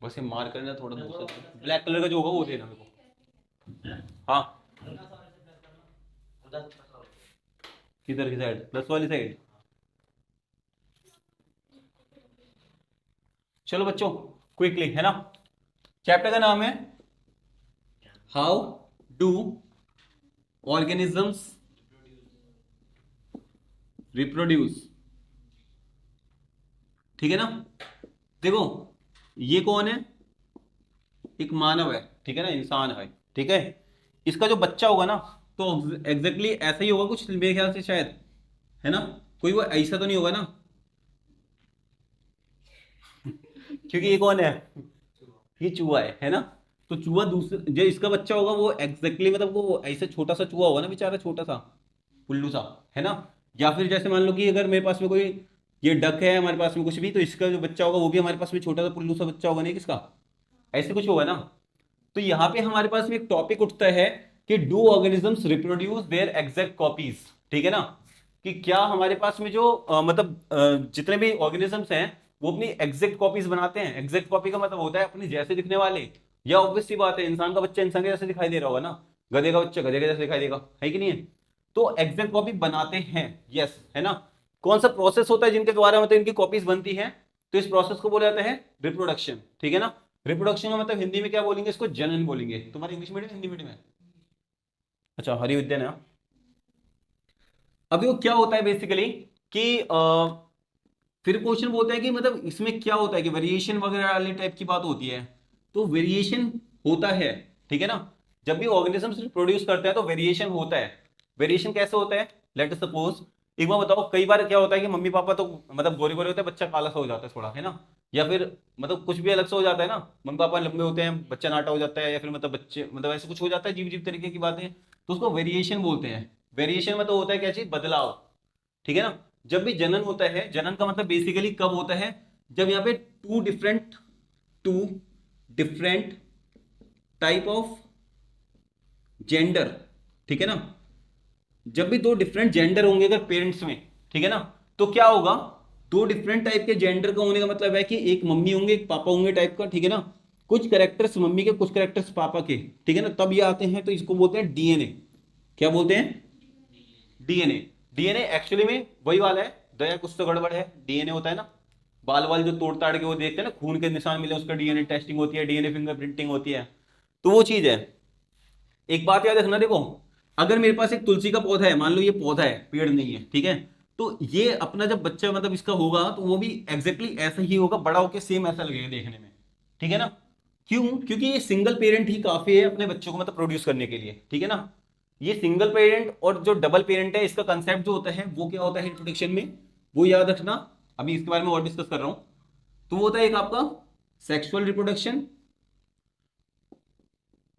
बस ये मार करना थोड़ा दूसरा, ब्लैक कलर का जो होगा वो देना मेरे को। हाँ, किधर की साइड, प्लस वाली साइड। चलो बच्चों, क्विकली है ना, चैप्टर का नाम है हाउ डू ऑर्गेनिजम्स रिप्रोड्यूस। ठीक है ना। देखो, ये कौन है, एक मानव है, ठीक है ना, इंसान है, ठीक है। इसका जो बच्चा होगा ना, तो एग्जैक्टली ऐसा ही होगा कुछ मेरे ख्याल से शायद, है ना। कोई वो ऐसा तो नहीं होगा ना, क्योंकि ये कौन है, ये चूहा है ना। तो चूहा दूसरे जो इसका बच्चा होगा वो एग्जैक्टली मतलब वो ऐसे छोटा सा चूहा होगा ना बेचारा, छोटा सा उल्लू सा, है ना। या फिर जैसे मान लो कि अगर मेरे पास में कोई ये डक है हमारे पास में कुछ भी, तो इसका जो बच्चा होगा वो भी हमारे पास में छोटा सा पुल्लू सा बच्चा होगा, नहीं किसका, ऐसे कुछ होगा ना। तो यहाँ पे हमारे पास में एक टॉपिक उठता है कि do organisms reproduce their exact copies. ठीक है ना, कि क्या हमारे पास में जो मतलब जितने भी ऑर्गेनिजम्स हैं वो अपनी एग्जैक्ट कॉपीज बनाते हैं। एग्जैक्ट कॉपी का मतलब होता है अपने जैसे दिखने वाले, या ऑब्वियस सी बात है इंसान का बच्चा इंसान के जैसे दिखाई दे रहा होगा ना, गधे का बच्चा गधे के जैसे दिखाई देगा, है कि नहीं है। तो एग्जैक्ट कॉपी बनाते हैं, यस, है ना। कौन सा प्रोसेस होता है जिनके द्वारा मतलब इनकी कॉपीज बनती हैं, तो इस प्रोसेस को बोला जाता है रिप्रोडक्शन। ठीक है ना। रिप्रोडक्शन का मतलब हिंदी में क्या बोलेंगे, इसको जनन बोलेंगे। तुम्हारी इंग्लिश मीडियम हिंदी मीडियम है, अच्छा हरि विद्या ने, हाँ। अब देखो क्या होता है बेसिकली कि फिर क्वेश्चन बोलता है कि मतलब इसमें क्या होता है कि वेरिएशन वगैरह वाले टाइप की बात होती है। तो वेरिएशन होता है, ठीक है ना। जब भी ऑर्गेनिजम्स प्रोड्यूस करते हैं तो वेरिएशन होता है। वेरिएशन कैसे होता है, लेट अस सपोज, एक बार बताओ, कई बार क्या होता है कि मम्मी पापा तो मतलब गोरे गोरे होते हैं, बच्चा काला सा हो जाता है थोड़ा, है ना। या फिर मतलब कुछ भी अलग से हो जाता है ना, मम्मी पापा लंबे होते हैं बच्चा नाटा हो जाता है, या फिर मतलब बच्चे मतलब ऐसे कुछ हो जाता है, जीव जीव तरीके की बातें, तो उसको वेरिएशन बोलते हैं। वेरिएशन मतलब होता है क्या चीज, बदलाव। ठीक है ना। जब भी जनन होता है, जनन का मतलब बेसिकली कब होता है, जब यहाँ पे two different type of gender, ठीक है ना, जब भी दो डिफरेंट जेंडर होंगे अगर पेरेंट्स में, ठीक है ना, तो क्या होगा, दो डिफरेंट टाइप के जेंडर का होने का मतलब है कि एक मम्मी होंगे एक पापा होंगे टाइप का, ठीक है ना। कुछ करेक्टर्स मम्मी के कुछ करेक्टर्स पापा के, ठीक है ना, तब ये आते हैं, तो इसको बोलते हैं डीएनए। क्या बोलते हैं, डीएनए। डीएनए एक्चुअली में वही वाला है, दया कुछ तो गड़बड़ है, डीएनए होता है ना, बाल वाल जो तोड़ ताड़ के वो देखते हैं ना, खून के निशान मिले उसका डीएनए टेस्टिंग होती है, डीएनए फिंगरप्रिंटिंग होती है, तो वो चीज है। एक बात याद रखना, देखो, अगर मेरे पास एक तुलसी का पौधा है, मान लो ये पौधा है पेड़ नहीं है, ठीक है, तो ये अपना जब बच्चा मतलब इसका होगा तो वो भी एग्जैक्टली ऐसा ही होगा, बड़ा होकर सेम ऐसा लगेगा देखने में। ठीक है ना। क्यों, क्योंकि ये सिंगल पेरेंट ही काफी है अपने बच्चों को मतलब प्रोड्यूस करने के लिए, ठीक है ना। ये सिंगल पेरेंट और जो डबल पेरेंट है इसका कंसेप्ट जो होता है वो क्या होता है रिप्रोडक्शन में, वो याद रखना। अभी इसके बारे में और डिस्कस कर रहा हूं। तो वो होता है एक आपका सेक्सुअल रिप्रोडक्शन,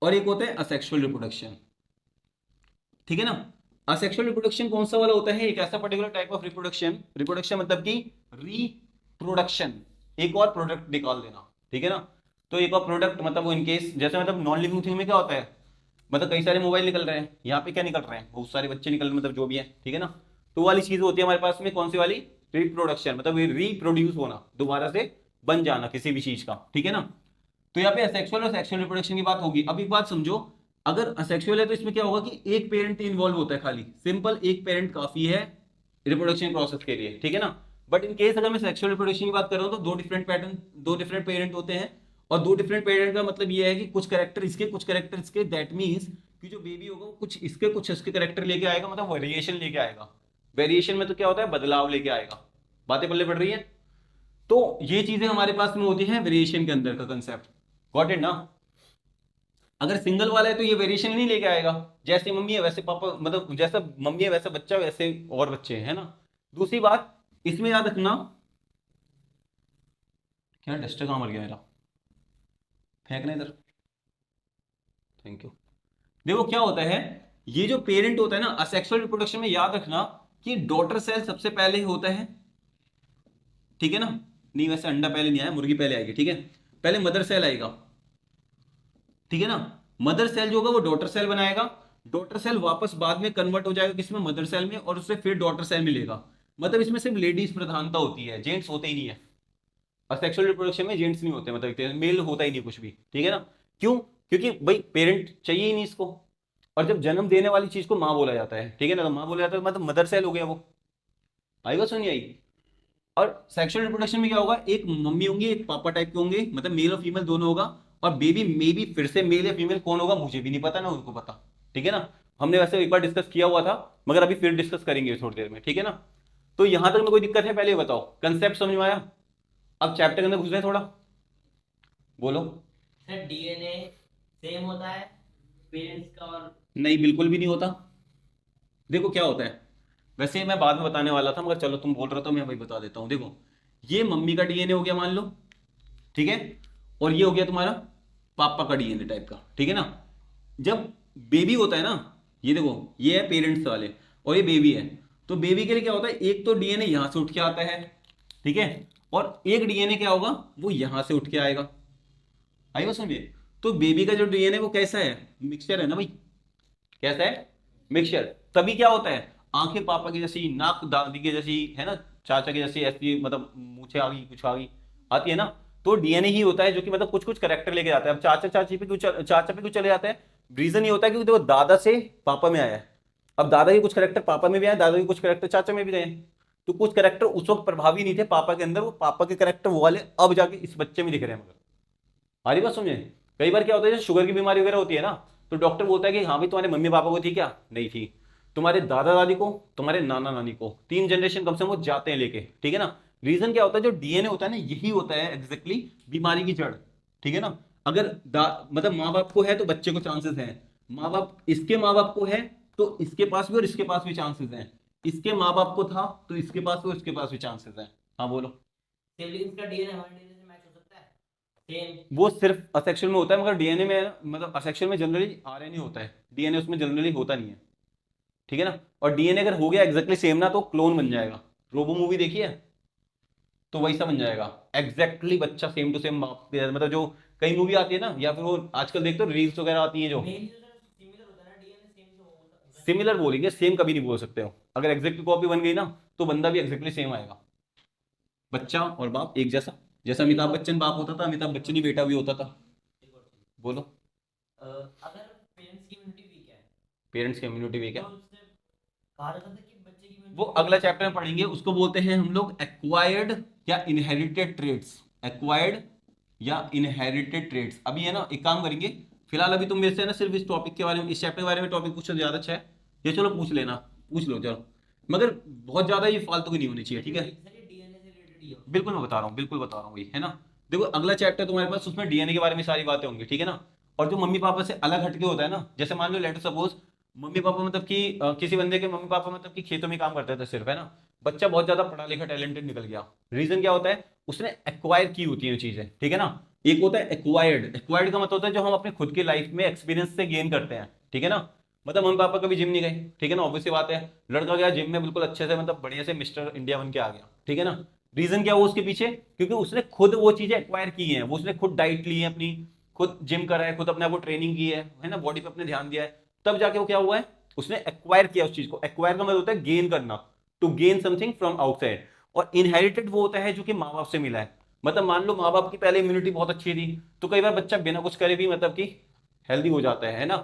और एक होता है असेक्सुअल रिप्रोडक्शन। ठीक है ना। असेक्सुअल रिप्रोडक्शन कौन सा वाला होता है, एक ऐसा particular type of reproduction, reproduction मतलब कि रिप्रोडक्शन, एक और प्रोडक्ट निकाल देना, ठीक है ना। तो एक और प्रोडक्ट मतलब वो इनकेस जैसे मतलब नॉन लिविंग थिंग में क्या होता है, मतलब कई सारे मोबाइल निकल रहे हैं, यहाँ पे क्या निकल रहे हैं, बहुत सारे बच्चे निकल रहे हैं, मतलब जो भी है, ठीक है ना। तो वो वाली चीज होती है हमारे पास में, कौन सी वाली, रिप्रोडक्शन, मतलब रिप्रोड्यूस होना, दोबारा से बन जाना किसी भी चीज का, ठीक है ना। तो यहाँ पे असेक्सुअल और सेक्सुअल रिप्रोडक्शन की बात होगी। अब एक बात समझो, अगर असेक्सुअल है तो इसमें क्या होगा कि एक पेरेंट इन्वॉल्व होता है, खाली सिंपल एक पेरेंट काफी है रिप्रोडक्शन प्रोसेस के लिए, ठीक है ना। बट इन केस अगर मैं सेक्सुअल रिप्रोडक्शन की बात कर रहा हूँ तो दो डिफरेंट पैटर्न, दो डिफरेंट पेरेंट होते हैं, और दो डिफरेंट पेरेंट का मतलब ये है कि कुछ करेक्टर इसके कुछ करेक्टर इसके, दैट मीन्स कि जो बेबी होगा वो कुछ इसके करेक्टर लेके आएगा, मतलब वेरिएशन लेके आएगा। वेरिएशन में तो क्या होता है, बदलाव लेके आएगा। बातें पल्ले पड़ रही है। तो ये चीजें हमारे पास में होती हैं वेरिएशन के अंदर का कंसेप्ट, गॉट इट ना। अगर सिंगल वाला है तो ये वेरिएशन नहीं लेके आएगा, जैसे मम्मी है वैसे पापा, मतलब जैसा मम्मी है वैसा बच्चा वैसे और बच्चे हैं, है ना। दूसरी बात इसमें याद रखना, क्या डस्टर कहाँ मर गया मेरा, फेंकना इधर, थैंक यू। देखो क्या होता है, ये जो पेरेंट होता है ना असेक्सुअल रिप्रोडक्शन में, याद रखना कि डॉटर सेल सबसे पहले होता है, ठीक है ना। नहीं वैसे अंडा पहले नहीं आया, मुर्गी पहले आएगी, ठीक है। पहले मदर सेल आएगा, ठीक है ना। मदर सेल जो होगा वो डॉटर सेल बनाएगा, डॉटर सेल वापस बाद में कन्वर्ट हो जाएगा किसमें, मदर सेल में, और उससे फिर डॉटर सेल मिलेगा। मतलब इसमें सिर्फ लेडीज प्रधानता होती है, जेंट्स होते ही नहीं है। और सेक्सुअल रिप्रोडक्शन में जेंट्स नहीं होते, मतलब मेल होता ही नहीं कुछ भी, ठीक है ना। क्यों? क्योंकि भाई पेरेंट चाहिए ही नहीं इसको। और जब जन्म देने वाली चीज को माँ बोला जाता है, ठीक है ना, तो माँ बोला जाता है मतलब मदर सेल हो गया वो। आई बात सुनिए आई। और सेक्सुअल रिप्रोडक्शन में क्या होगा, एक मम्मी होंगी एक पापा टाइप के होंगे, मतलब मेल और फीमेल दोनों होगा। और बेबी मे बी फिर से मेल या फीमेल कौन होगा मुझे भी नहीं पता ना उनको पता, ठीक है ना। हमने वैसे एक बार डिस्कस किया हुआ था, मगर अभी फिर डिस्कस करेंगे थोड़ी देर में, ठीक है ना। तो यहां तक में कोई दिक्कत है? पहले ये बताओ, कंसेप्ट समझ में आया? अब चैप्टर के अंदर घुस रहे हैं थोड़ा, बोलो। सर डीएनए सेम होता है पेरेंट्स का और। नहीं, बिल्कुल भी नहीं होता। देखो क्या होता है, वैसे मैं बाद में बताने वाला था, मगर चलो तुम बोल रहे हो तो मैं वही बता देता हूँ। देखो, ये मम्मी का डीएनए हो गया मान लो, ठीक है। और ये हो गया तुम्हारा पापा का डीएनए टाइप का, ठीक है ना। जब बेबी होता है ना, ये देखो, ये है पेरेंट्स वाले और ये बेबी है। तो बेबी के लिए क्या होता है, एक तो डीएनए यहां से उठ के आता है, ठीक है। और एक डीएनए क्या होगा, वो यहां से उठ के आएगा। आई बात समझिए। तो बेबी का जो डीएनए वो कैसा है, मिक्सचर है ना भाई। कैसा है? मिक्सचर। तभी क्या होता है, आंखें पापा की जैसी, नाक दादी की जैसी, है ना, चाचा की जैसी, ऐसी मतलब मूछें आ गई, कुछ आ गई, आती है ना। तो डीएनए ही होता है जो कि मतलब कुछ कुछ करेक्टर लेके जाता है। अब चाचा चाची पे क्यों चाचा पे क्यों चले जाते हैं? रीजन ये होता है क्योंकि देखो दादा से पापा में आया है। अब दादा के कुछ करेक्टर पापा में भी आए, दादा के कुछ करेक्टर चाचा में भी गए। तो कुछ करेक्टर उस वक्त प्रभावी नहीं थे पापा के अंदर, वो पापा के करेक्टर वो वाले अब जाके इस बच्चे में दिख रहे हैं। मगर हमारी बात समझे। कई बार क्या होता है, जैसे शुगर की बीमारी वगैरह होती है ना, तो डॉक्टर बोलता है कि हाँ भाई तुम्हारे मम्मी पापा को थी क्या? नहीं थी। तुम्हारे दादा दादी को, तुम्हारे नाना नानी को, 3 जनरेशन कम से कम वो जाते हैं लेके, ठीक है ना। रीजन क्या होता है, जो डीएनए होता है ना, यही होता है एग्जैक्टली बीमारी की जड़, ठीक है ना। अगर मतलब माँ बाप को है तो बच्चे को चांसेस हैं, माँ बाप इसके माँ बाप को है तो इसके पास भी और इसके पास भी चांसेस हैं, इसके माँ बाप को था तो इसके पास भी और इसके पास भी चांसेस हैं। हाँ बोलो। सिबलिंग्स का डीएनए हमारे डीएनए से मैच हो सकता है सेम। वो सिर्फ असेक्सुअल में होता है, मगर डीएनए में मतलब असेक्सुअल में जनरली आरएनए होता है, डीएनए उसमें जनरली होता नहीं है, ठीक है ना। और डीएनए अगर हो गया एग्जैक्टली सेम ना, तो क्लोन बन जाएगा। रोबो मूवी देखी है? तो वैसा बन जाएगा एग्जैक्टली बच्चा सेम टू सेम बाप के, मतलब जो कई मूवी आती है ना, या फिर वो आजकल देखते हो रील्स वगैरह आती है जो। मेनली तो सर सिमिलर होता है ना डीएनए सेम तो होगा सेम सिमिलर होगा। बोलेंगे, सेम कभी नहीं बोल सकते हो। अगर एग्जैक्टली कॉपी बन गई ना, तो बंदा भी एग्जैक्टली सेम आएगा। बच्चा और बाप एक जैसा, जैसा सर एक अमिताभ और बच्चन बाप होता था, अमिताभ एक और बच्चन ही बेटा भी होता था। एक और चीज। बोलो। अगर पेरेंट्स की इम्यूनिटी वीक है पेरेंट्स की इम्यूनिटी वीक तो है, उससे कहा जाता था कि बच्चे की वो इम्यूनिटी वीक अगला हो चैप्टर सकती में है। पढ़ेंगे, उसको बोलते हैं हम लोग एक्वायर्ड या इनहेरिटेड ट्रेड्स। एक्वायर्ड या इनहेरिटेड ट्रेड्स। अभी है ना, एक काम करेंगे, फिलहाल अभी तुम मेरे से ना सिर्फ इस टॉपिक के बारे में, इस चैप्टर के बारे में टॉपिक पूछो तो ज्यादा अच्छा है। ये चलो पूछ लेना, पूछ लो चलो, मगर बहुत ज्यादा ये फालतू की नहीं होनी चाहिए, ठीक है। सर ये डीएनए से रिलेटेड ही होता है। बिल्कुल मैं बता रहा हूँ, बिल्कुल बता रहा हूँ, ये है ना। देखो अगला चैप्टर तुम्हारे पास, उसमें डीएनए के बारे में सारी बातें होंगी, ठीक है ना। और जो मम्मी पापा से अलग हटके होता है ना, जैसे मान लो लेट सपोज मम्मी पापा मतलब कि किसी बंदे के मम्मी पापा मतलब कि खेतों में काम करते थे सिर्फ, है ना। बच्चा बहुत ज्यादा पढ़ा लिखा टैलेंटेड निकल गया। रीजन क्या होता है, उसने एक्वायर की होती है चीजें, ठीक है ना। एक होता है एक्वायर्ड, एक्वायर्ड का मतलब होता है जो हम अपने खुद की लाइफ में एक्सपीरियंस से गेन करते हैं, ठीक है ना। मतलब मम्मी पापा कभी जिम नहीं गए, ठीक है ना, ऑब्वियस सी बात है। लड़का गया जिम में बिल्कुल अच्छे से, मतलब बढ़िया से मिस्टर इंडिया बन के आ गया, ठीक है ना। रीजन क्या हुआ उसके पीछे, क्योंकि उसने खुद वो चीजें एक्वायर की हैं, वो उसने खुद डाइट ली है अपनी, खुद जिम करा है, खुद अपने आप को ट्रेनिंग की है ना, बॉडी पे अपने ध्यान दिया है। तब जाके वो क्या हुआ है, उसने एक्वायर किया उस चीज को। एक्वायर का मतलब होता है गेन करना, to gain something from outside. और इनहेरिटेड वो होता है जो कि माँ बाप से मिला है। मतलब मान लो माँ बाप की पहले इम्यूनिटी बहुत अच्छी थी, तो कई बार बच्चा बिना कुछ करे भी मतलब कि हेल्दी हो जाता है ना।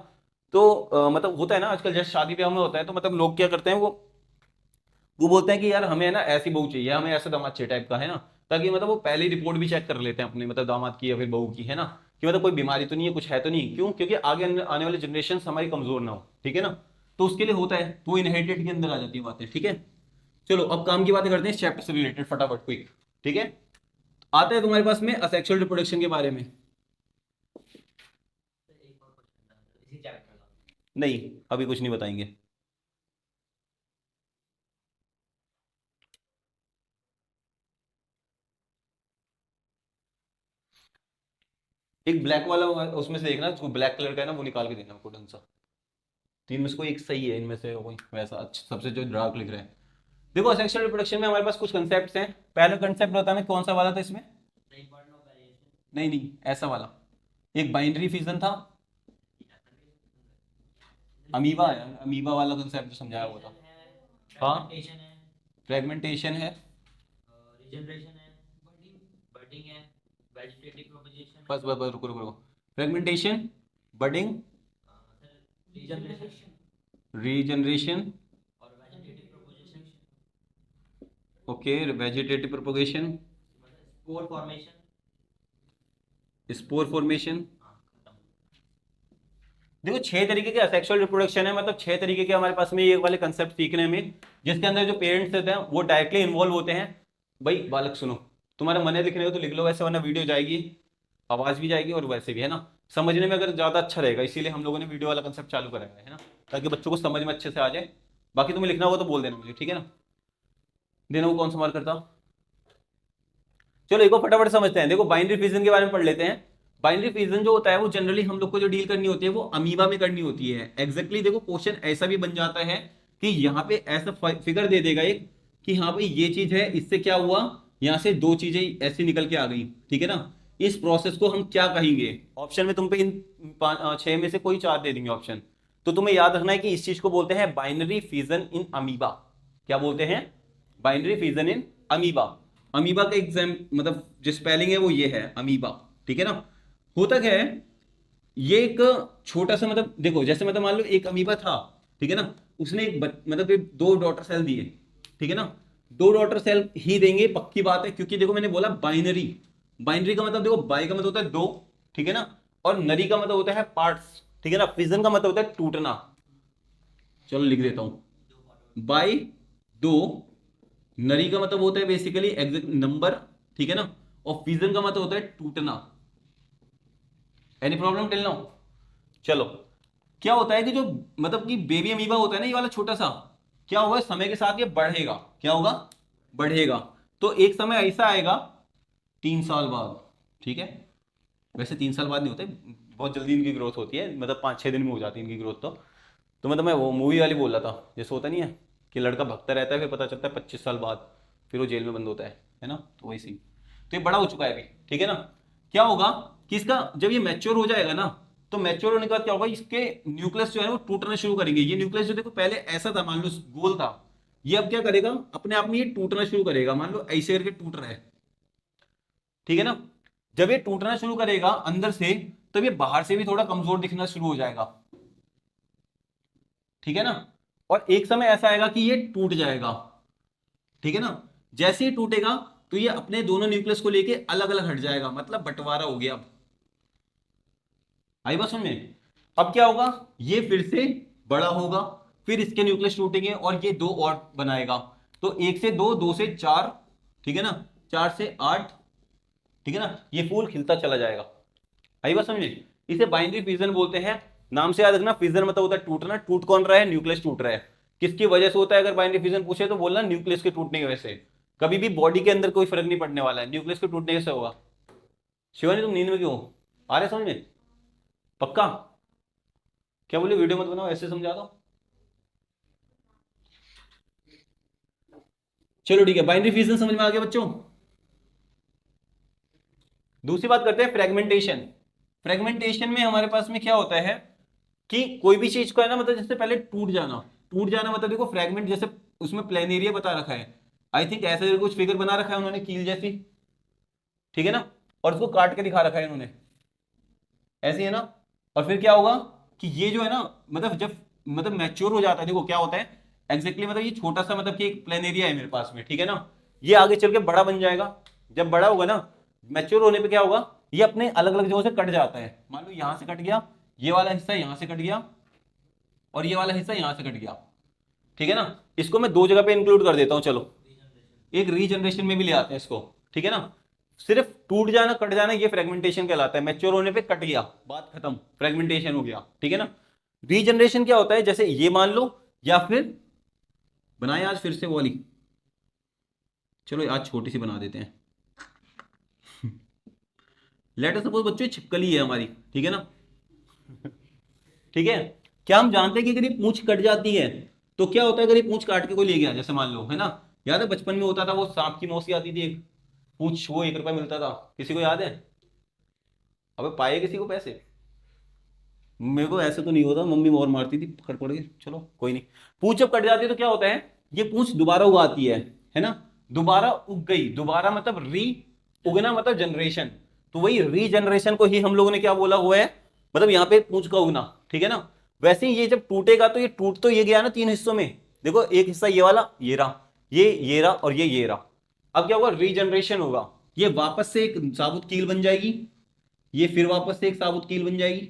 तो मतलब होता है ना आजकल, जैसे शादी ब्याह में होता है, तो मतलब लोग क्या करते हैं, वो बोलते हैं कि यार हमें ना ऐसी बहू चाहिए, हमें ऐसा दामाद चाहिए टाइप का, है ना। ताकि मतलब वो पहले ही रिपोर्ट भी चेक कर लेते हैं अपने मतलब दामाद की या फिर बहू की, है ना। कि मतलब कोई बीमारी तो नहीं है, कुछ है तो नहीं, क्यों? क्योंकि आगे आने वाली जनरेशन हमारी कमजोर ना हो, ठीक है ना। तो उसके लिए होता है, तो इनहेरिटेड के अंदर आ जाती है बातें, ठीक है। चलो अब काम की बातें करते हैं, इस चैप्टर से रिलेटेड फटाफट क्विक, ठीक है। आता है तुम्हारे पास में असेक्सुअल रिप्रोडक्शन के बारे में? तो एक और क्वेश्चन था इसी चैप्टर का। नहीं, अभी कुछ नहीं बताएंगे। एक ब्लैक वाला उसमें से देखना, जो ब्लैक कलर का है ना, वो निकाल के देना हमको ढंग सा। तीन में से कोई एक सही है इनमें से, कोई वैसा अच्छा सबसे जो डार्क लिख रहा है। देखो सेक्सुअल रिप्रोडक्शन में हमारे पास कुछ कंसेप्ट हैं। पहला कंसेप्ट बताना कौन सा वाला था इसमें? The importance of variation. नहीं नहीं, ऐसा वाला, एक बाइनरी फिजन था। अमीबा है, अमीबा वाला कंसेप्ट जो समझाया हुआ था। डिवीजन है, हाँ, फ्रेगमेंटेशन है, फ्रेगमेंटेशन है। रिजनरेशन है, बर्डिंग बडिंग है, वेजिटेटिव प्रोपगेशन है, बस बस बस रुको रुको रुको, फ्रेगमेंटेशन, बडिंग, रीजनरेशन रीजनरेशन, और vegetative propagation, okay, vegetative propagation, spore formation. Spore formation. खत्म। देखो 6 तरीके के असेक्सुअल रिप्रोडक्शन है, मतलब 6 तरीके के हमारे पास में ये वाले कंसेप्ट सीखने में, जिसके अंदर जो पेरेंट्स होते हैं वो डायरेक्टली इन्वॉल्व होते हैं। भाई बालक सुनो, तुम्हारा मन है लिखने का तो लिख लो वैसे, वरना वीडियो जाएगी, आवाज भी जाएगी और वैसे भी है ना, समझने में अगर ज्यादा अच्छा रहेगा, इसीलिए हम लोगों ने वीडियो वाला कंसेप्ट चालू कराया है ना, ताकि बच्चों को समझ में अच्छे से आ जाए। बाकी तुम्हें लिखना होगा तो बोल देना मुझे, ठीक है ना। देना वो कौन सा मार्क करता। चलो एक बार फटाफट समझते हैं। देखो बाइनरी फिजन के बारे में पढ़ लेते हैं। बाइनरी फिजन जो होता है वो जनरली हम लोग को जो डील करनी होती है वो अमीबा में करनी होती है। एग्जैक्टली देखो क्वेश्चन ऐसा भी बन जाता है कि यहाँ पे ऐसा फिगर दे देगा एक कि हाँ भाई ये चीज है, इससे क्या हुआ, यहाँ से 2 चीजें ऐसी निकल के आ गई, ठीक है ना। इस प्रोसेस को हम क्या कहेंगे। ऑप्शन में तुम पे इन 6 में से कोई 4 दे देंगे ऑप्शन, तो तुम्हें याद रखना है कि इस चीज को बोलते हैं बाइनरी फिजन इन अमीबा। क्या बोलते हैं, binary fission in amoeba. Amoeba का एग्जाम मतलब जो स्पेलिंग है वो ये है अमीबा, ठीक है ना। होता क्या है, ये एक छोटा सा मतलब देखो जैसे मतलब मान लो एक अमीबा था, ठीक है ना, उसने एक मतलब एक 2 डॉटर सेल दिए, ठीक है ना। 2 डॉटर सेल ही देंगे पक्की बात है, क्योंकि देखो मैंने बोला बाइनरी, बाइनरी का मतलब देखो बाई का मतलब होता है 2, ठीक है ना, और नरी का मतलब होता है पार्ट्स, ठीक है ना। फिजन का मतलब होता है टूटना। चलो लिख देता हूं, बाई 2, नरी का मतलब होता है बेसिकली एग्जैक्ट नंबर, ठीक है ना, और फिजन का मतलब होता है टूटना। Any problem till now. चलो क्या होता है कि जो मतलब कि बेबी अमीबा होता है ना ये वाला छोटा सा, क्या होगा समय के साथ ये बढ़ेगा, क्या होगा, बढ़ेगा। तो एक समय ऐसा आएगा 3 साल बाद, ठीक है, वैसे 3 साल बाद नहीं होते, बहुत जल्दी इनकी ग्रोथ होती है, मतलब 5-6 दिन में हो जाती है इनकी ग्रोथ। तो मतलब मैं वो मूवी वाली बोल रहा था, जैसे होता नहीं है कि लड़का भगता रहता है फिर पता चलता है 25 साल बाद फिर वो जेल में बंद होता है ना, तो वही सीन। तो ये बड़ा हो चुका है अभी, ठीक है ना। क्या होगा कि इसका जब ये मैच्योर हो जाएगा ना, तो मैच्योर होने के बाद क्या होगा, इसके न्यूक्लियस जो है वो टूटना शुरू करेंगे। ये न्यूक्लियस जो देखो पहले ऐसा था, मान लो गोल था, ये अब क्या करेगा, अपने आप में ये टूटना शुरू करेगा। मान लो ऐसे करके टूट रहा है, ठीक है ना। जब ये टूटना शुरू करेगा अंदर से, तब ये बाहर से भी थोड़ा कमजोर दिखना शुरू हो जाएगा, ठीक है ना। और एक समय ऐसा आएगा कि ये टूट जाएगा, ठीक है ना। जैसे ही टूटेगा तो ये अपने दोनों न्यूक्लियस को लेके अलग अलग हट जाएगा, मतलब बंटवारा हो गया। अब आई बात समझ में। अब क्या होगा, ये फिर से बड़ा होगा, फिर इसके न्यूक्लियस टूटेंगे और ये 2 और बनाएगा। तो 1 से 2, 2 से 4, ठीक है ना, 4 से 8, ठीक है ना, ये फूल खिलता चला जाएगा। आई बात समझे। इसे बाइनरी फिजन बोलते हैं। नाम से याद रखना, फिजन मतलब होता है टूटना। टूट कौन रहा है, न्यूक्लियस टूट रहा है। किसकी वजह से होता है, अगर बाइनरी फिजन पूछे तो बोलना न्यूक्लियस के टूटने की वजह से। कभी भी बॉडी के अंदर कोई फर्क नहीं पड़ने वाला है, न्यूक्लियस के टूटने से होगा। शिवानी तुम नींद में क्यों हो? आ रहे समझ में पक्का? क्या बोले, वीडियो मत बनाओ, ऐसे समझा दो। चलो ठीक है, बाइनरी फिजन समझ में आ गया बच्चों। दूसरी बात करते हैं फ्रेगमेंटेशन। फ्रेगमेंटेशन में हमारे पास में क्या होता है कि कोई भी चीज को है ना, मतलब जैसे पहले टूट जाना, टूट जाना मतलब देखो फ्रेगमेंट, जैसे उसमें प्लेन एरिया बता रखा है, आई थिंक ऐसे कुछ फिगर बना रखा है उन्होंने कील जैसी, ठीक है ना, और उसको काट के दिखा रखा है इन्होंने, ऐसी है ना। और फिर क्या होगा कि ये जो है ना, मतलब जब मतलब मैच्योर हो जाता है, देखो क्या होता है एग्जैक्टली, मतलब ये छोटा सा मतलब कि एक प्लेन एरिया है मेरे पास में, ठीक है ना, ये आगे चल के बड़ा बन जाएगा। जब बड़ा होगा ना, मैच्योर होने पे क्या होगा, ये अपने अलग अलग जगहों से कट जाता है। मान लो यहां से कट गया, ये वाला हिस्सा यहां से कट गया, और ये वाला हिस्सा यहां से कट गया, ठीक है ना। इसको मैं 2 जगह पे इंक्लूड कर देता हूं, चलो एक रीजनरेशन में भी ले आते हैं इसको, ठीक है ना। सिर्फ टूट जाना कट जाना ये फ्रेगमेंटेशन कहलाता है। मैच्योर होने पे कट गया, बात खत्म, फ्रेगमेंटेशन हो गया, ठीक है ना। रीजनरेशन क्या होता है, जैसे ये मान लो, या फिर बनाए आज फिर से वो वाली, चलो आज छोटी सी बना देते हैं। लेट अस सपोज बच्चों छिपकली है हमारी, ठीक है ना, ठीक है। क्या हम जानते हैं कि अगर ये पूंछ कट जाती है तो क्या होता है, अगर ये पूंछ काट के कोई ले गया, जैसे मान लो है ना, याद है बचपन में होता था वो सांप की मौसी आती थी एक, पूंछ वो 1 रुपया मिलता था, किसी को याद है? अबे पाए किसी को पैसे? मेरे को ऐसे तो नहीं होता, मम्मी और मारती थी पकड़ पकड़ के। चलो कोई नहीं। पूंछ जब कट जाती है तो क्या होता है, ये पूंछ दोबारा उगाती है ना, दोबारा उग गई, दोबारा मतलब री उगना मतलब जनरेशन, तो वही रीजनरेशन को ही हम लोगों ने क्या बोला हुआ है, मतलब यहाँ पे पूंछ का उगना, ठीक है ना। वैसे ही ये जब टूटेगा तो ये टूट तो ये गया ना तीन हिस्सों में, देखो एक हिस्सा ये वाला, ये रहा, ये रहा और ये रहा। अब क्या होगा, रीजनरेशन होगा, ये वापस से एक साबुत कील बन जाएगी, ये फिर वापस से एक साबुत कील बन जाएगी।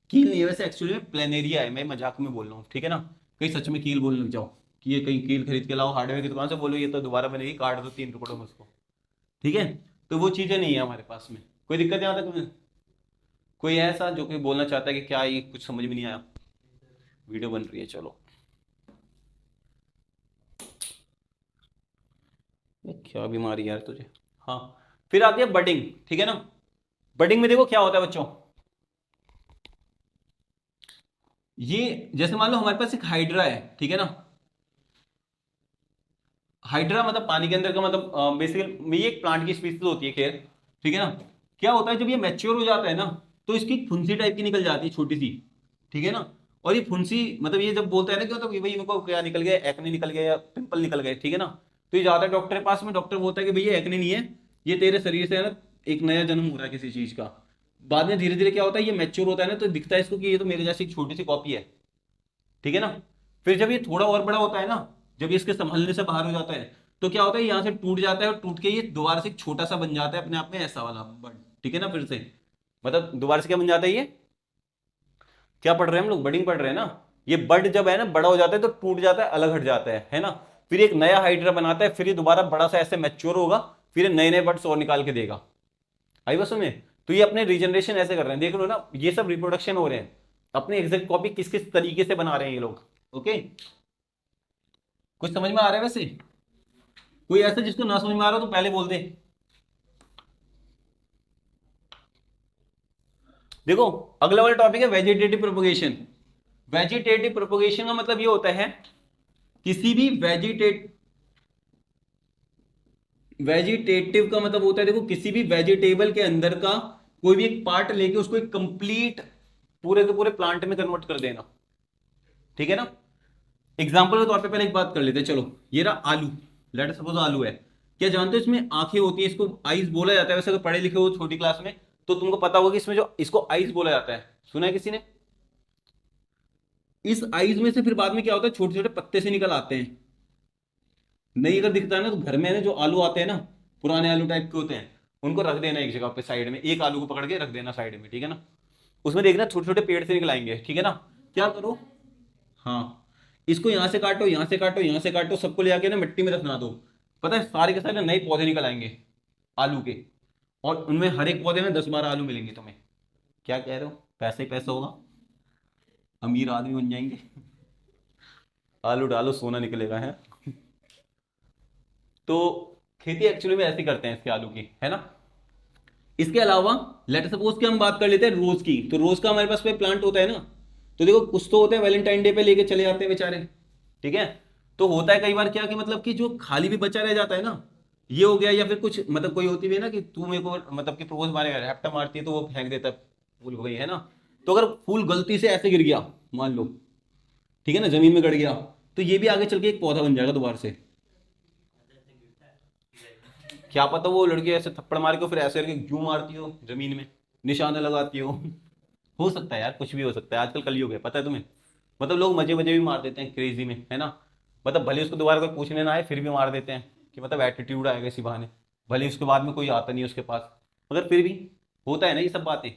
कील नहीं है वैसे, एक्चुअली में प्लेनेरिया है, मैं मजाक में बोल रहा हूँ, ठीक है ना। कहीं सच में कील बोलने लग जाओ कि ये कहीं कील खरीद के लाओ हार्डवेयर की दुकान से, बोलो ये तो दोबारा बनेगी, काट दो 3 टुकड़ों में उसको, ठीक है। तो वो चीजें नहीं है हमारे पास में। कोई दिक्कत यहाँ तक तुम्हें? कोई है ऐसा जो कोई बोलना चाहता है कि क्या ये कुछ समझ में नहीं आया? वीडियो बन रही है, चलो। ये क्या बीमारी है यार तुझे। हाँ, फिर आती है बडिंग, ठीक है ना। बडिंग में देखो क्या होता है बच्चों, ये जैसे मान लो हमारे पास एक हाइड्रा है, ठीक है ना। हाइड्रा मतलब पानी के अंदर का, मतलब बेसिकली ये एक प्लांट की स्पीसीज होती है, खैर, ठीक है ना। क्या होता है जब ये मैच्योर हो जाता है ना, तो इसकी एक फुंसी टाइप की निकल जाती है, छोटी सी, ठीक है ना। और ये फुंसी मतलब ये जब बोलता है ना कि मतलब भाई इनको क्या निकल गया, एक्ने निकल गया या पिंपल निकल गए, ठीक है ना। तो ये जाता है डॉक्टर के पास में, डॉक्टर बोलता है कि भैया एक्ने नहीं है, ये तेरे शरीर से है ना एक नया जन्म हो रहा है किसी चीज का। बाद में धीरे धीरे क्या होता है, ये मैच्योर होता है ना, तो दिखता है इसको कि ये तो मेरे जैसी एक छोटी सी कॉपी है, ठीक है ना। फिर जब ये थोड़ा और बड़ा होता है ना, जब ये इसके संभलने से बाहर हो जाता है, तो क्या होता है यहाँ से टूट जाता है, और टूट के ये दोबारा से एक छोटा सा बन जाता है अपने आप में, ऐसा वाला बर्ड, ठीक है ना। फिर से मतलब दोबारा से क्या बन जाता है ये, क्या पढ़ रहे हैं हम लोग, बडिंग पढ़ रहे हैं ना। ये बर्ड जब है ना बड़ा हो जाता है तो टूट जाता है, अलग हट जाता है ना। फिर एक नया हाइड्रा बनाता है, फिर ये दोबारा बड़ा सा ऐसे मैच्योर होगा, फिर नए नए बर्ड्स और निकाल के देगा। आई बस में। तो ये अपने रीजनरेशन ऐसे कर रहे हैं, देख लो ना, ये सब रिप्रोडक्शन हो रहे हैं, अपने एग्जैक्ट कॉपी किस किस तरीके से बना रहे हैं ये लोग। ओके, कुछ समझ में आ रहा है वैसे? कोई ऐसा जिसको ना समझ में आ रहा हो तो पहले बोल दे। देखो, अगला वाला टॉपिक है वेजिटेटिव प्रोपोगेशन। वेजिटेटिव प्रोपोगेशन का मतलब ये होता है, किसी भी वेजिटेटिव का मतलब होता है, देखो किसी भी वेजिटेबल के अंदर का कोई भी एक पार्ट लेके उसको एक कंप्लीट पूरे के पूरे प्लांट में कन्वर्ट कर देना, ठीक है ना। एग्जाम्पल के तौर पे पहले एक बात कर लेते हैं, चलो। ये रहा आलू, लेट सपोज आलू है। क्या जानते हो इसमें आंखें होती है, इसको आइज बोला जाता है। वैसे अगर पढ़े लिखे हो छोटी क्लास में तो तुमको पता होगा कि इसमें जो इसको आइज बोला जाता है, सुना है किसी ने? इस आइज में से फिर बाद में क्या होता है, छोटे छोटे पत्ते से निकल आते हैं। नहीं अगर दिखता है ना तो घर में ना जो आलू आते हैं ना, पुराने आलू टाइप के होते हैं, उनको रख देना एक जगह पे साइड में, एक आलू को पकड़ के रख देना साइड में, ठीक है ना। उसमें देखना छोटे छोटे पेड़ से निकल आएंगे, ठीक है ना। क्या करो, हाँ, इसको यहां से काटो, यहां से काटो, यहां से काटो, सबको ले आके ना मिट्टी में दफना दो। पता है सारे के सारे नए पौधे निकल आएंगे आलू के, और उनमें हर एक पौधे में 10-12 आलू मिलेंगे तुम्हें। क्या कह रहे हो, पैसे ही पैसा होगा, अमीर आदमी बन जाएंगे। आलू डालो सोना निकलेगा, है। तो खेती एक्चुअली में ऐसी करते हैं इसके आलू की, है ना। इसके अलावा लेट सपोज कि हम बात कर लेते हैं रोज की, तो रोज का हमारे पास कोई प्लांट होता है ना, तो देखो कुछ तो होते हैं वैलेंटाइन डे पे लेके चले जाते हैं बेचारे, ठीक है। तो होता है कई बार क्या कि मतलब कि जो खाली भी बचा रह जाता है ना, ये हो गया, या फिर कुछ मतलब कोई होती भी है ना कि तू मेरे को मतलब कि प्रपोज मारेगा, रैप्टा मारती है तो वो फेंक देता है, फूल हो गई, है ना। तो अगर फूल गलती से ऐसे गिर गया मान लो, ठीक है ना, जमीन में गड़ गया, तो ये भी आगे चल के एक पौधा बन जाएगा दोबारा से। क्या पता वो लड़की ऐसे थप्पड़ मार के फिर ऐसे करके जू मारती हो जमीन में, निशाना लगाती हो सकता है यार, कुछ भी हो सकता है, आजकल कलयुग है, पता है तुम्हें। मतलब लोग मजे मजे भी मार देते हैं क्रेजी में, है ना। मतलब भले उसको दोबारा कोई पूछने ना आए फिर भी मार देते हैं कि मतलब एटीट्यूड आएगा इसी बहाने, भले उसके बाद में कोई आता नहीं है उसके पास, मगर फिर भी होता है ना ये सब बातें।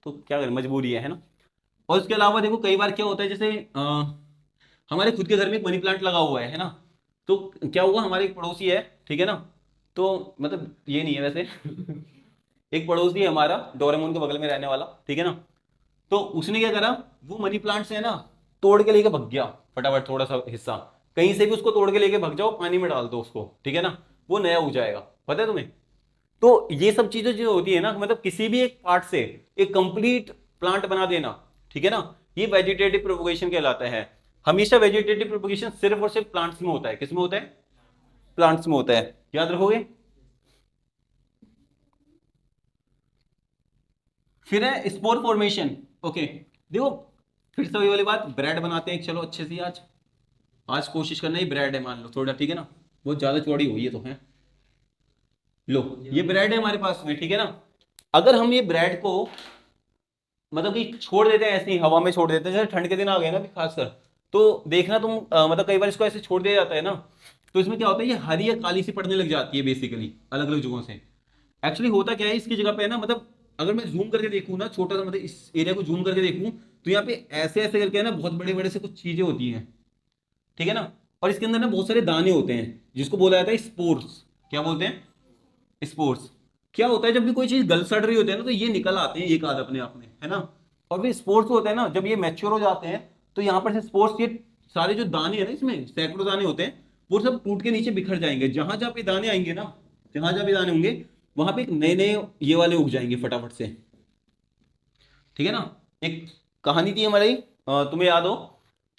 तो क्या करें, मजबूरी है ना। और इसके अलावा देखो कई बार क्या होता है, जैसे हमारे खुद के घर में एक मनी प्लांट लगा हुआ है ना। तो क्या हुआ, हमारे एक पड़ोसी है, ठीक है ना। तो मतलब ये नहीं है वैसे। एक पड़ोसी है हमारा डोरेमोन के बगल में रहने वाला, ठीक है ना। तो उसने क्या करा, वो मनी प्लांट से है ना तोड़ के लेके भग गया फटाफट, थोड़ा सा हिस्सा कहीं से भी उसको तोड़ के लेके भग जाओ, पानी में डाल दो उसको, ठीक है ना, वो नया हो जाएगा, पता है तुम्हें। तो ये सब चीजें जो होती है ना, मतलब किसी भी एक पार्ट से एक कंप्लीट प्लांट बना देना, ठीक है ना, ये वेजिटेटिव प्रोपोगेशन कहलाता है। हमेशा वेजिटेटिव प्रोपोगेशन सिर्फ और सिर्फ प्लांट्स में होता है, किस में होता है, प्लांट्स में होता है, याद रखोगे। फिर है स्पोर फॉर्मेशन। ओके, देखो फिर से वही वाली बात, ब्रेड बनाते हैं चलो अच्छे से आज, आज कोशिश करना ही ब्रेड है मान लो थोड़ा, ठीक है ना, बहुत ज्यादा चौड़ी हुई है तो है। लो ये ब्रेड है हमारे पास में, ठीक है ना। अगर हम ये ब्रेड को मतलब कि छोड़ देते हैं ऐसे ही हवा में छोड़ देते हैं, जैसे ठंड के दिन आ गए ना अभी खासकर, तो देखना तुम मतलब कई बार इसको ऐसे छोड़ दिया जाता है ना, तो इसमें क्या होता है, ये हरी या काली सी पड़ने लग जाती है बेसिकली अलग अलग जगहों से। एक्चुअली होता क्या है इसकी जगह पे है ना, मतलब अगर मैं जूम करके देखूँ ना, छोटा सा मतलब इस एरिया को जूम करके देखूँ, तो यहाँ पे ऐसे ऐसे करके है ना बहुत बड़े बड़े से कुछ चीजें होती हैं, ठीक है ना। और इसके अंदर ना बहुत सारे दाने होते हैं जिसको बोला जाता है स्पोर्स। क्या बोलते हैं? स्पोर्स। क्या होता है जब भी कोई चीज गल सड़ रही होती है ना, तो ये निकल आते हैं एक आध अपने आप में, है ना। और भी स्पोर्स होते हैं ना, जब ये मैच्योर हो जाते हैं तो यहाँ पर से स्पोर्स, ये सारे जो दाने हैं ना, इसमें सैकड़ों दाने होते हैं, वो सब टूट के नीचे बिखर जाएंगे। जहां जहां पे दाने आएंगे ना, जहां जहां भी दाने होंगे, वहां पे एक नए नए ये वाले उग जाएंगे फटाफट से, ठीक है ना। एक कहानी थी हमारी, तुम्हें याद हो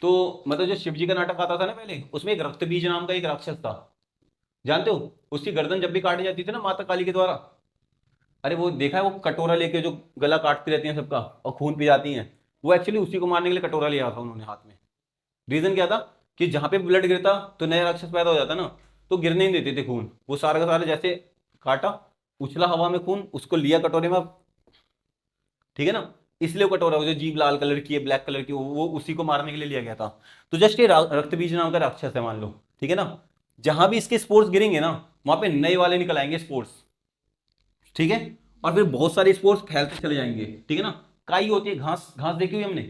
तो, मतलब जो शिव जी का नाटक आता था ना पहले, उसमें एक रक्तबीज नाम का एक राक्षस था, जानते हो। उसकी गर्दन जब भी काटी जाती थी ना माता काली के द्वारा, अरे वो देखा है, वो कटोरा लेके जो गला काटती रहती हैं सबका और खून पी जाती हैं, वो एक्चुअली उसी को मारने के लिए कटोरा लिया था उन्होंने हाथ में। रीजन क्या था कि जहां पे ब्लड गिरता तो नया राक्षस पैदा हो जाता ना, तो गिरने नहीं देते थे खून, वो सारा का सारा जैसे काटा, उछला हवा में खून, उसको लिया कटोरे में, ठीक है ना। इसलिए वो कटोरा, वो जो जीभ लाल कलर की है, ब्लैक कलर की, वो उसी को मारने के लिए लिया गया था। तो जस्ट ये रक्तबीज नाम का राक्षस है मान लो, ठीक है ना। जहां भी इसके स्पोर्स गिरेंगे ना, वहां पे नए वाले निकल आएंगे स्पोर्स, ठीक है। और फिर बहुत सारे स्पोर्स फैलते चले जाएंगे, ठीक है ना। काई होती है, घास, घास देखी हुई हमने।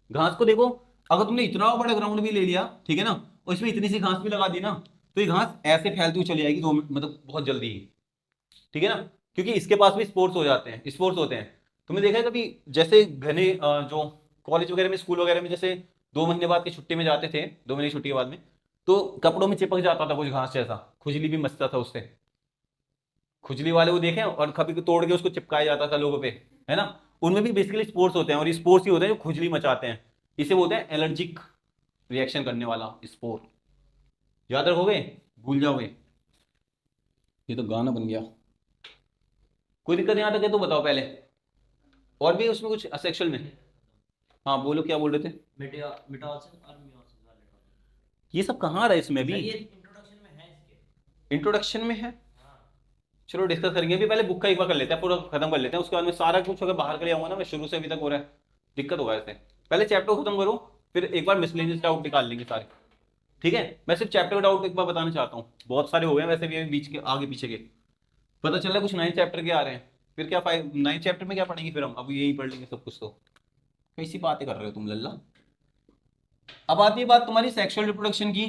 घास को देखो, अगर तुमने इतना बड़ा ग्राउंड भी ले लिया, ठीक है ना, और इसमें इतनी सी घास भी लगा दी ना, तो ये घास ऐसे फैलती हुई चली जाएगी 2 मिनट, मतलब बहुत जल्दी ही, ठीक है ना। क्योंकि इसके पास भी स्पोर्ट्स हो जाते हैं, स्पोर्ट्स होते हैं। तुमने देखा है कभी, जैसे घने जो कॉलेज वगैरह में, स्कूल वगैरह में, जैसे 2 महीने बाद की छुट्टी में जाते थे, 2 महीने की छुट्टी के बाद में, तो कपड़ों में चिपक जाता था कुछ घास जैसा, खुजली भी मचता था उससे। खुजली वाले वो देखे, और कभी तोड़ के उसको चिपकाया जाता था लोगों पे, है ना। उनमें भी बेसिकली स्पोर्ट्स होते हैं, और ये स्पोर्ट्स ही होते हैं जो खुजली मचाते हैं। इसे बोलते हैं एलर्जिक रिएक्शन करने वाला स्पोर्ट। याद रखोगे, भूल जाओगे। ये तो गाना बन गया। कोई दिक्कत यहाँ तक है तो बताओ पहले, और भी उसमें कुछ सेक्शुअल में। हाँ बोलो, क्या बोल रहे थे? मिटोसिस और मियोसिस वाले टॉपिक। ये सब कहाँ आ रहा है इसमें भी? नहीं, ये इंट्रोडक्शन में है इसके। इंट्रोडक्शन में है। हाँ। चलो डिस्कस करेंगे, अभी पहले बुक का एक बार कर लेते हैं, पूरा खत्म कर लेते हैं, उसके बाद में सारा कुछ अगर बाहर कर लिया होगा ना, मैं शुरू से अभी तक हो रहा है, दिक्कत होगा ऐसे। पहले चैप्टर खत्म करो, फिर एक बार मिसलेनियस डाउट निकाल लेंगे सारे, ठीक है। मैं सिर्फ चैप्टर का डाउट एक बार बताना चाहता हूँ, बहुत सारे हो गए हैं वैसे भी बीच के, आगे पीछे के। पता चला कुछ नए चैप्टर के आ रहे हैं, फिर क्या नए चैप्टर में क्या पढ़ेंगे फिर हम, अब यही पढ़ लेंगे सब कुछ। तो कैसी बातें कर रहे हो तुम लल्ला। अब आती है बात तुम्हारी सेक्सुअल रिप्रोडक्शन की।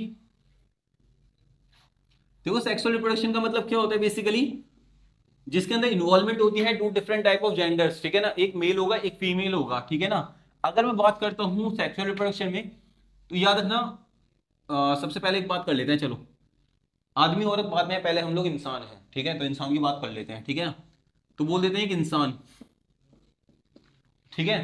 देखो सेक्सुअल रिप्रोडक्शन का मतलब क्या होता है बेसिकली, जिसके अंदर इन्वॉल्वमेंट होती है 2 डिफरेंट टाइप ऑफ जेंडर्स, ठीक है ना। एक मेल होगा, एक फीमेल होगा, ठीक है ना। अगर मैं बात करता हूं सेक्सुअल रिप्रोडक्शन में, तो याद रखना, सबसे पहले एक बात कर लेते हैं, चलो। आदमी औरत बाद में, पहले हम लोग इंसान हैं, ठीक है। तो इंसान की बात कर लेते हैं, ठीक है ना। तो बोल देते हैं एक इंसान, ठीक है।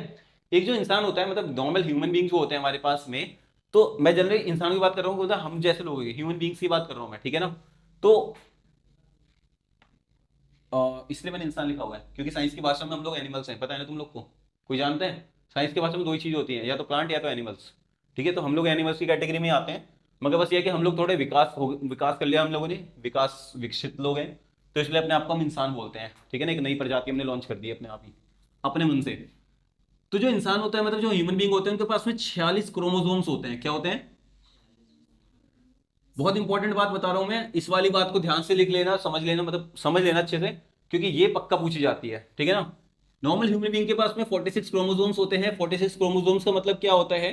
एक जो इंसान होता है, मतलब नॉर्मल ह्यूमन बींग्स जो होते हैं हमारे पास में, तो मैं जनरली इंसान की बात कर रहा हूँ, हम जैसे लोग ह्यूमन बींग्स की बात कर रहा हूँ मैं, ठीक है ना। तो इसलिए मैंने इंसान लिखा हुआ है, क्योंकि साइंस की भाषा में हम लोग एनिमल्स हैं, पता है ना तुम लोग को, कोई जानते हैं? साइंस की भाषा में 2 ही चीज होती है, या तो प्लांट या तो एनिमल्स, ठीक है। तो हम लोग एनिमल्स की कैटेगरी में आते हैं, मगर बस ये है कि हम लोग थोड़े विकास कर लिया हम लोगों ने, विकास विकसित लोग हैं, तो इसलिए अपने आप को हम इंसान बोलते हैं, ठीक है ना। एक नई प्रजाति हमने लॉन्च कर दी है अपने आप ही, अपने मन से। तो जो इंसान होता है, मतलब जो ह्यूमन बींग होते हैं, उनके पास में 46 क्रोमोसोम्स होते हैं। क्या होते हैं? बहुत इंपॉर्टेंट बात बता रहा हूं मैं, इस वाली बात को ध्यान से लिख लेना, समझ लेना, मतलब समझ लेना अच्छे से, क्योंकि ये पक्का पूछी जाती है, ठीक है ना। नॉर्मल ह्यूमन बीइंग के पास में 46 क्रोमोसोम्स होते हैं। 46 क्रोमोसोम्स का मतलब क्या होता है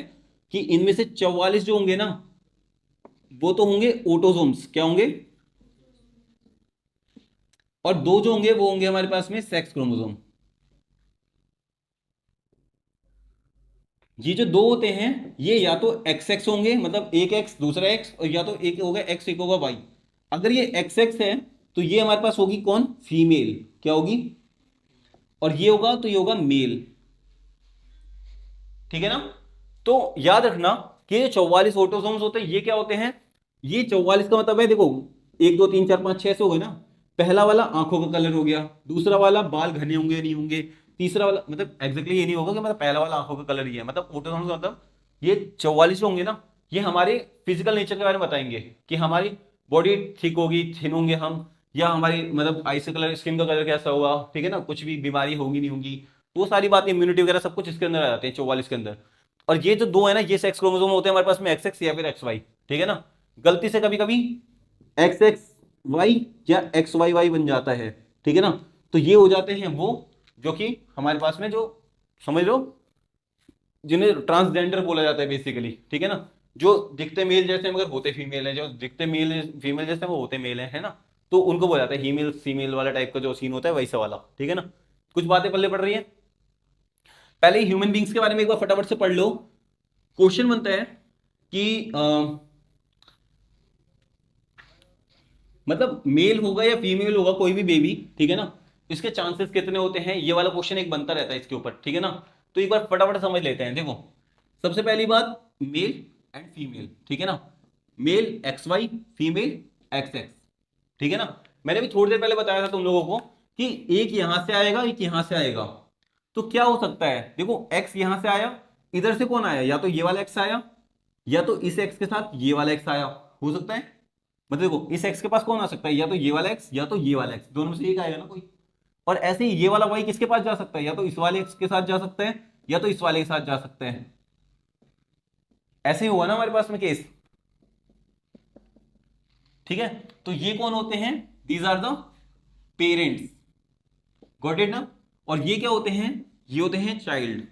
कि इनमें से 44 जो होंगे ना, वो तो होंगे ऑटोसोम्स, क्या होंगे, और 2 जो होंगे वो होंगे हमारे पास में सेक्स क्रोमोसोम। ये जो 2 होते हैं, ये या तो एक्स एक्स होंगे, मतलब एक एक्स दूसरा एक्स, और या तो एक होगा एक्स एक होगा वाई। अगर ये एक्स एक्स है, तो ये हमारे पास होगी कौन, फीमेल, क्या होगी, और ये होगा तो ये होगा मेल, ठीक है ना। तो याद रखना कि ये 44 ऑटोसोम्स होते हैं, ये क्या होते हैं, ये 44 का मतलब है, देखो 1 2 3 4 5 6 से हो गए ना। पहला वाला आंखों का कलर हो गया, दूसरा वाला बाल घने होंगे नहीं होंगे, तीसरा वाला, मतलब एग्जैक्टली ये नहीं होगा कि मतलब पहला वाला आंखों का कलर ही है, मतलब ऑटोसोम्स मतलब ये 44 होंगे ना, ये हमारे फिजिकल नेचर के बारे में बताएंगे कि हमारी बॉडी थिक होगी, थिन होंगे हम, या हमारी मतलब आइस कलर, स्किन का कलर कैसा होगा, ठीक है ना, कुछ भी बीमारी होगी नहीं होगी, तो वो सारी बातें, इम्यूनिटी वगैरह सब कुछ इसके अंदर आ जाते हैं 44 के अंदर। और ये जो दो है ना, ये सेक्स क्रोमोसोम होते हैं हमारे पास में, एक्स एक्स या फिर एक्स वाई, ठीक है ना। गलती से कभी कभी एक्स एक्स वाई या एक्स वाई वाई बन जाता है, ठीक है ना। तो ये हो जाते हैं वो जो कि हमारे पास में, जो समझ लो जिन्हें ट्रांसजेंडर बोला जाता है बेसिकली, ठीक है ना। जो दिखते मेल जैसे हैं मगर होते फीमेल हैं, जो दिखते मेल फीमेल जैसे हैं वो होते मेल हैं, है ना। तो उनको बोला जाता है हीमेल फीमेल वाला टाइप का जो सीन होता है वैसा वाला, ठीक है ना। कुछ बातें पल्ले पड़ रही है। पहले ह्यूमन बींग्स के बारे में एक बार फटाफट से पढ़ लो। क्वेश्चन बनता है कि मतलब मेल होगा या फीमेल होगा कोई भी बेबी, ठीक है ना, इसके चांसेस कितने होते हैं, ये वाला क्वेश्चन एक बनता रहता है इसके ऊपर, ठीक है ना। तो एक बार फटाफट समझ लेते हैं। देखो सबसे पहली बात, मेल एंड फीमेल, ठीक है ना। Male X Y, female X X, ठीक है ना। मैंने भी थोड़ी देर पहले बताया था तुम लोगों को कि एक यहां से आएगा, एक यहां से आएगा। तो क्या हो सकता है, देखो एक्स यहां से आया, इधर से कौन आया, या तो ये वाला एक्स आया, या तो इस एक्स के साथ ये वाला एक्स आया, हो सकता है। मतलब देखो इस एक्स के पास कौन आ सकता है, या तो ये वाला एक्स या तो ये वाला एक्स, दोनों में से एक आएगा ना कोई। और ऐसे ही ये वाला वाई किसके पास जा सकता है, या तो इस वाले एक्स के साथ जा सकता है, या तो इस वाले के साथ जा सकते हैं। ऐसे ही हुआ ना हमारे पास में केस, ठीक है। तो ये कौन होते हैं, these are the parents, got it ना। और ये क्या होते हैं, ये होते हैं चाइल्ड।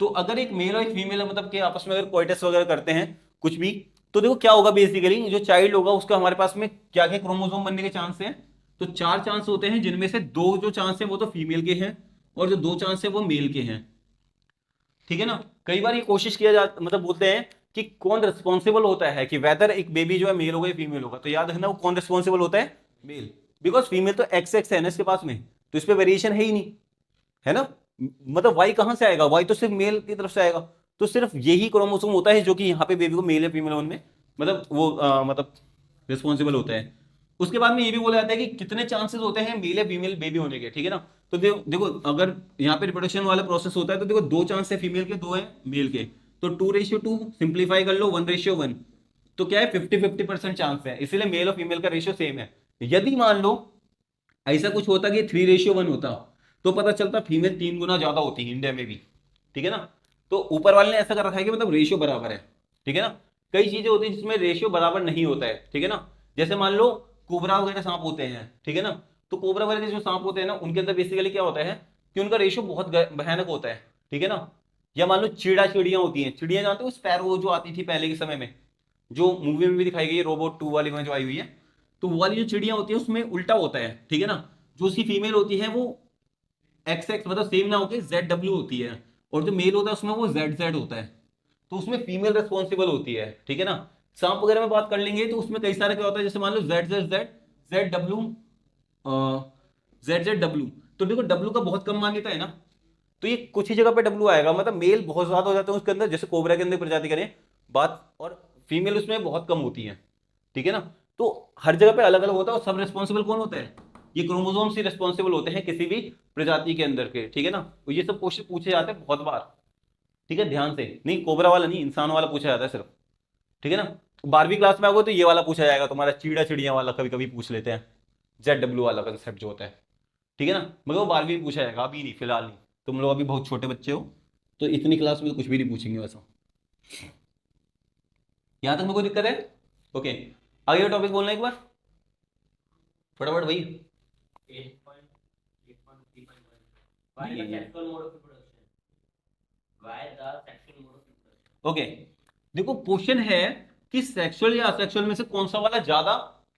तो अगर एक मेल और एक फीमेल मतलब के आपस में अगर कोइटस वगैरह करते हैं कुछ भी, तो देखो क्या होगा, बेसिकली जो चाइल्ड होगा उसका हमारे पास में क्या क्या क्रोमोसोम बनने के चांस है। तो 4 चांस होते हैं, जिनमें से 2 जो चांस है वो तो फीमेल के हैं, और जो 2 चांस है वो मेल के हैं, ठीक है ना। कई बार ये कोशिश किया जा मतलब बोलते हैं कि कौन रिस्पॉन्सिबल होता है कि वेदर एक बेबी जो है मेल होगा या फीमेल होगा, तो याद रखना वो कौन रिस्पॉन्सिबल होता है, मेल। बिकॉज फीमेल तो एक्स एक्स है ना इसके पास में, तो इस पे वेरिएशन है ही नहीं, है ना। मतलब वाई कहां से आएगा, वाई तो सिर्फ मेल की तरफ से आएगा। तो सिर्फ यही क्रोमोसोम होता है जो कि यहाँ पे बेबी को मेल या फीमेल होने में मतलब वो मतलब रिस्पॉन्सिबल होता है। उसके बाद में ये भी बोला जाता है कि कितने चांसेस होते हैं मेल या फीमेल बेबी होने के, ठीक है ना। तो देखो अगर यहाँ पे रिप्रोडक्शन वाला प्रोसेस होता है, तो देखो 2 चांस है फीमेल के, 2 है मेल के। तो 2:2 सिंप्लीफाई कर लो, 1:1, तो क्या है 50-50% चांस है, इसीलिए मेल और फीमेल का रेशियो सेम है। यदि मान लो ऐसा कुछ होता कि 3:1 होता, तो पता चलता फीमेल 3 गुना ज्यादा होती है इंडिया में भी, ठीक है ना। तो ऊपर वाले ने ऐसा कर रखा है कि मतलब रेशियो बराबर है, ठीक है ना। कई चीजें होती हैं जिसमें रेशियो बराबर नहीं होता है, ठीक है ना। जैसे मान लो कोबरा वगैरह सांप होते हैं, ठीक है ना। तो कोबरा वगैरह के जो सांप होते हैं ना, उनके अंदर बेसिकली क्या होता है कि उनका रेशियो बहुत भयानक होता है, ठीक है ना। या मान लो चिड़ियां होती हैं, चिड़िया जानते हो स्पैरो जो आती थी पहले के समय में, जो मूवी में भी दिखाई गई है, रोबोट 2 वाली में जो आई हुई है। तो वो वाली जो चिड़िया होती है उसमें उल्टा होता है, ठीक है ना। जो उसकी फीमेल होती है वो एक्स एक्स मतलब सेम ना होकर ZW होती है, और जो मेल होता है उसमें वो ZZ होता है। तो उसमें फीमेल रिस्पॉन्सिबल होती है, ठीक है ना। सांप वगैरह में बात कर लेंगे तो उसमें कई सारे क्या होता है, जैसे मान लो ZZZ, ZW, ZZW। तो देखो डब्ल्यू का बहुत कम मान्यता है ना, तो ये कुछ ही जगह पे डब्ल्यू आएगा, मतलब मेल बहुत ज्यादा हो जाते हैं उसके अंदर, जैसे कोबरा के अंदर प्रजाति करें बात, और फीमेल उसमें बहुत कम होती है, ठीक है ना। तो हर जगह पे अलग अलग होता है, और सब रिस्पॉन्सिबल कौन होता है, ये क्रोमोसोम से रिस्पॉन्सिबल होते हैं किसी भी प्रजाति के अंदर के, ठीक है ना। तो ये सब क्वेश्चन पूछे जाते हैं बहुत बार, ठीक है, ध्यान से। नहीं कोबरा वाला नहीं, इंसान वाला पूछा जाता है सिर्फ, ठीक है ना। 12वीं क्लास में आओगे तो ये वाला पूछा जाएगा तुम्हारा, चीड़ा चिड़िया वाला कभी कभी पूछ लेते हैं, ZW वाला कंसेप्ट जो होता है, ठीक है ना। मगर वो 12वीं में पूछा जाएगा, अभी नहीं, फिलहाल नहीं। तुम लोग अभी बहुत छोटे बच्चे हो, तो इतनी क्लास में तो कुछ भी नहीं पूछेंगे वैसा। यहां तक में कोई दिक्कत है, ओके। आगे टॉपिक बोलना एक बार फटाफट भाई। 8.8.3.1 Why the sexual mode of reproduction? Why the sexual mode of reproduction? Okay देखो क्वेश्चन है कि सेक्सुअल या असेक्सुअल में से कौन सा वाला ज्यादा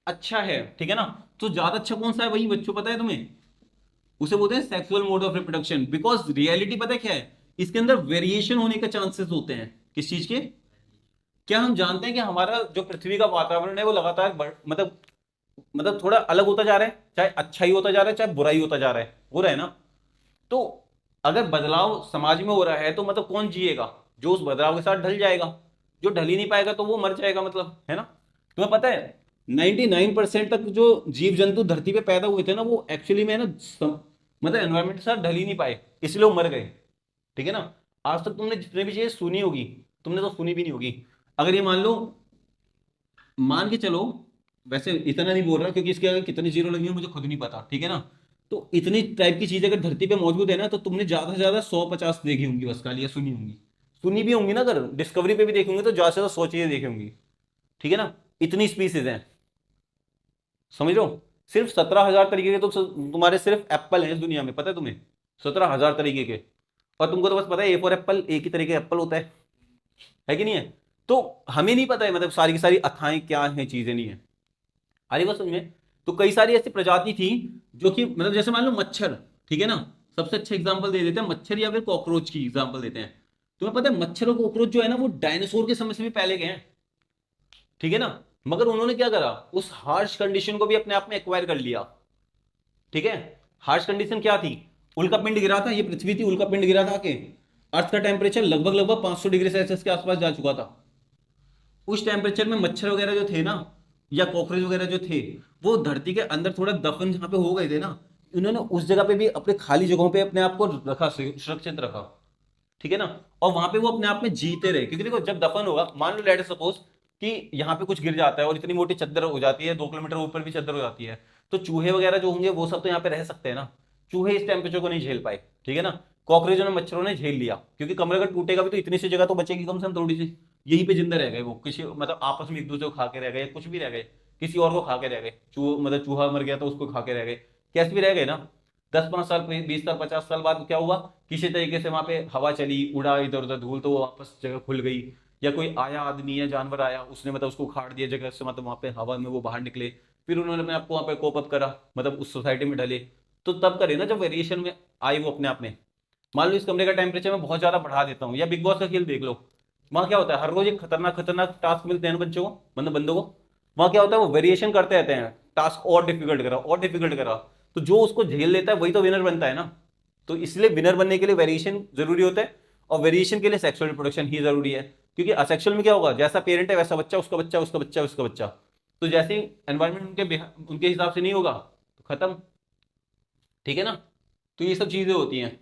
अच्छा है, ठीक है ना। तो ज्यादा अच्छा कौन सा है, वही बच्चों पता है तुम्हें, उसे बोलते हैं sexual mode of reproduction. Because reality पता है क्या है, इसके अंदर वेरिएशन होने के चांसेस होते हैं, किस चीज के। क्या हम जानते हैं कि हमारा जो पृथ्वी का वातावरण है वो लगातार मतलब थोड़ा अलग होता जा रहा है, चाहे अच्छा ही होता जा रहा है चाहे बुरा ही होता जा रहा है, हो रहा है ना। तो अगर बदलाव समाज में हो रहा है तो मतलब कौन जिएगा, जो उस बदलाव के साथ ढल जाएगा। जो ढल ही नहीं पाएगा तो वो मर जाएगा, मतलब है ना। तुम्हें पता है 99% तक जो जीव जंतु धरती पे पैदा हुए थे ना, वो एक्चुअली में है ना मतलब एनवायरमेंट के साथ ढल ही नहीं पाए, इसलिए वो मर गए, ठीक है ना। आज तक तुमने जितने भी चीजें सुनी होगी, तुमने तो सुनी भी नहीं होगी। अगर ये मान लो, मान के चलो वैसे इतना नहीं बोल रहा क्योंकि इसके आगे कितने जीरो लगे हैं मुझे खुद नहीं पता, ठीक है ना। तो इतनी टाइप की चीजें अगर धरती पे मौजूद है ना, तो तुमने ज्यादा से ज्यादा 150 देखी होंगी बस, खाली या सुनी होंगी। सुनी भी होंगी ना, अगर डिस्कवरी पे भी देखोगे तो ज्यादा से ज्यादा 100 चीजें देखी होंगी, ठीक है ना। इतनी स्पीसीज हैं, समझ लो। सिर्फ 17,000 तरीके के तो तुम्हारे सिर्फ एप्पल हैं इस दुनिया में, पता है तुम्हें? 17,000 तरीके के। और तुमको तो बस पता है ए फॉर एप्पल, एक ही तरीके का एप्पल होता है कि नहीं है? तो हमें नहीं पता है मतलब सारी की सारी अथाएं क्या हैं, चीजें नहीं है। आ रही बात समझ में? तो कई सारी ऐसी प्रजाति थी जो कि मतलब जैसे मान लो मच्छर, ठीक है ना। सबसे अच्छा एग्जांपल दे देते हैं मच्छर या फिर कॉकरोच की एग्जांपल देते हैं। तुम्हें पता है मच्छर और कॉकरोच जो है ना वो डायनासोर के समय से भी पहले गए हैं, ठीक है ना। मगर उन्होंने क्या करा, उस हार्श कंडीशन को भी अपने आप में एक्वायर कर लिया, ठीक है। हार्श कंडीशन क्या थी? उल्का पिंड गिरा था, ये पृथ्वी थी, उल्का पिंड गिरा था कि अर्थ का टेम्परेचर लगभग लगभग 500 डिग्री सेल्सियस के आसपास जा चुका था। उस टेम्परेचर में मच्छर वगैरह जो थे ना, या कॉकरोच वगैरह जो थे, वो धरती के अंदर थोड़ा दफन जहां पे हो गए थे ना, इन्होंने उस जगह पे भी अपने खाली जगहों पे अपने आप को रखा, सुरक्षित रखा, ठीक है ना। और वहां पे वो अपने आप में जीते रहे, क्योंकि देखो जब दफन होगा, मान लो लेट सपोज कि यहाँ पे कुछ गिर जाता है और इतनी मोटी चद्दर हो जाती है, 2 किलोमीटर ऊपर भी चद्दर हो जाती है, तो चूहे वगैरह जो होंगे वो सब तो यहाँ पे रह सकते हैं ना। चूहे इस टेम्परेचर को नहीं झेल पाए, ठीक है ना। कॉकरोचों ने, मच्छरों ने झेल लिया, क्योंकि कमरे अगर टूटेगा भी तो इतनी सी जगह तो बचेगी कम से कम थोड़ी सी। यहीं पे जिंदा रह गए वो, किसी मतलब आपस में एक दूसरे को खा के रह गए, कुछ भी रह गए, किसी और को खा के रह गए। मतलब चूहा मर गया तो उसको खा के रह गए, कैसे भी रह गए ना। 10-5 साल, 20 साल, 50 साल बाद क्या हुआ, किसी तरीके से वहां पे हवा चली, उड़ा इधर उधर धूल, तो वो वापस जगह खुल गई। या कोई आया, आदमी या जानवर आया, उसने मतलब उसको उखाड़ दिया जगह से, मतलब वहां पे हवा में वो बाहर निकले, फिर उन्होंने अपने आपको वहां पे कोप अप करा, मतलब उस सोसाइटी में ढले। तो तब करे ना जब वेरिएशन में आई वो अपने आप में। मान लो इस कमरे का टेम्परेचर मैं बहुत ज्यादा बढ़ा देता हूँ, या बिग बॉस का खेल देख लो, वहां क्या होता है, हर रोज एक खतरनाक खतरनाक टास्क मिलते हैं ना बच्चों को, मतलब बंदों को। वहां क्या होता है, वो वेरिएशन करते रहते हैं, टास्क और डिफिकल्ट करा और डिफिकल्ट करा, तो जो उसको झेल लेता है वही तो विनर बनता है ना। तो इसलिए विनर बनने के लिए वेरिएशन जरूरी होता है, और वेरिएशन के लिए सेक्सुअल रिप्रोडक्शन ही जरूरी है। क्योंकि असेक्सुअल में क्या होगा, जैसा पेरेंट है वैसा बच्चा, उसका बच्चा, उसका बच्चा, उसका बच्चा। तो जैसे एनवायरमेंट उनके हिसाब से नहीं होगा तो खत्म, ठीक है ना। तो ये सब चीजें होती हैं।